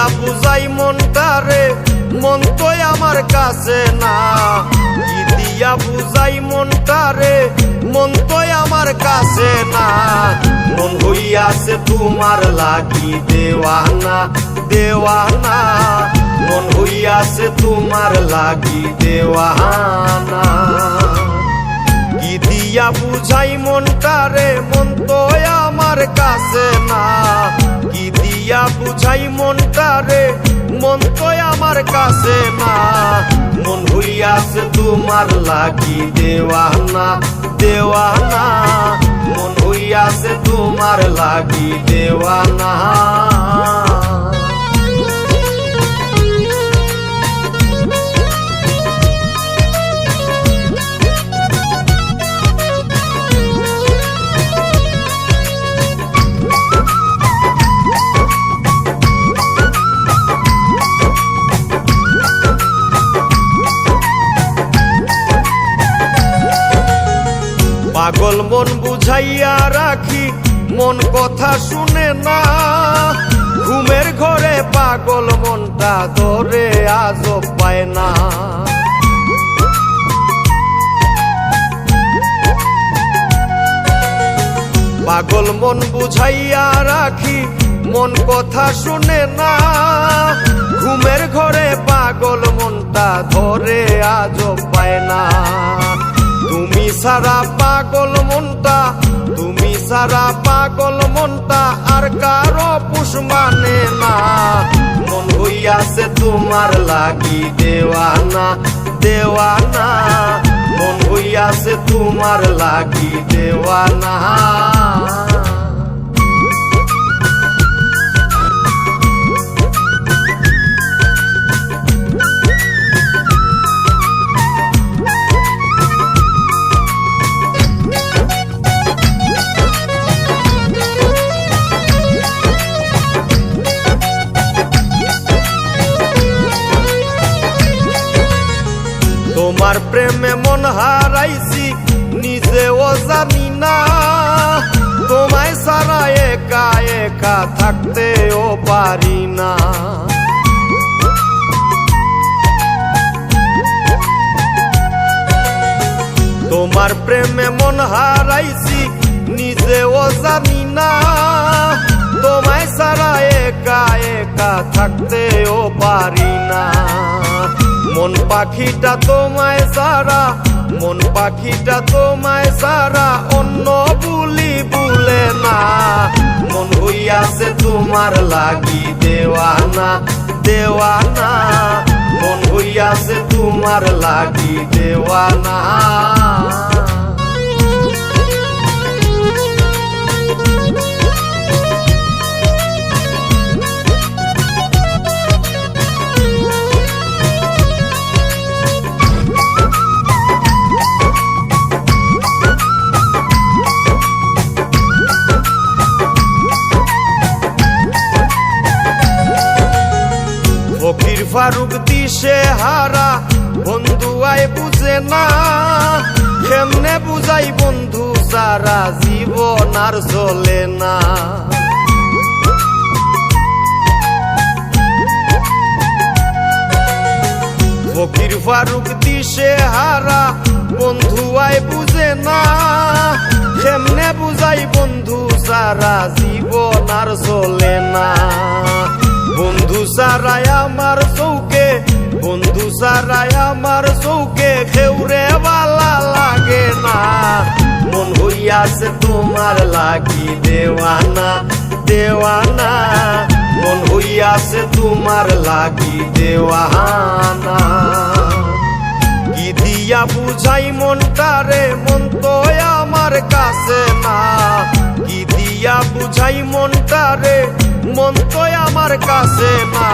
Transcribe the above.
দিয়া বুঝাই মনটারে, মন তো আমার কাছে না। কি দিয়া বুঝাই মনটারে, মন তো আমার কাছে না। মন হইয়াছে তোমার লাগি দেওয়ানা, দেওয়ানা। মন হইয়াছে তোমার লাগি দেওয়ানা। কি দিয়া বুঝাই মনটারে, মন তো আমার কাছে না। কি দিয়া বুঝাই মনটারে, মন তো আমার কাছে না। মন হইয়াছে তোমার লাগি দেওয়ানা, দেওয়ানা। মন হইয়াছে তোমার লাগি দেওয়ানা। পাগল মন বুঝাইয়া রাখি, মন কথা শুনে না। ঘুমের ঘরে পাগল মনটা ধরে আজও পায় না। পাগল মন বুঝাইয়া রাখি, মন কথা শুনে না। ঘুমের ঘরে পাগল মনটা ধরে আজও পায় না। তুমি সারা পাগল মনটা, তুমি সারা পাগল মনটা আর কারো পুষ মানে না। মন হইয়াছে তোমার লাগি দেওয়ানা, দেওয়ানা। মন হইয়াছে তোমার লাগি দেওয়ানা। তোমার প্রেমে মন হারাইছি, নিজেও জানি না। তোমায় সারা একা একা থাকতেও পারি না। তোমার প্রেমে মন হারাইছি, নিজেও জানি না। তোমায় সারা একা একা থাকতেও পারি না। মন পাখিটা তোমায় সারা, মন পাখিটা তোমায় সারা অন্য বুলি বলে না। মন হইয়াছে তোমার লাগি দেওয়ানা, দেওয়ানা। মন হইয়াছে তোমার লাগি দেওয়ানা। ফকির ফারুক দিশে হারা, বন্ধু আয় বুঝে না। কেমনে বুঝাই বন্ধু সারা জীবন আর চলে না। ফকির ফারুক দিশে হারা, বন্ধু আয় বুঝে না। কেমনে বুঝাই বন্ধু সারা জীবন আর চলে না। বন্ধু সারাই আমার চৌকে, বন্ধু সারাই আমার চৌকে খেউরে বালা লাগে না। মন হইয়াছে তোমার লাগি দেওয়ানা, দেওয়ানা। মন হইয়াছে তোমার লাগি দেওয়ানা। কি দিয়া বুঝাই মনটারে, মন তো আমার কাছে না। কি দিয়া বুঝাই মনটারে, মন তো আমার কাছে না।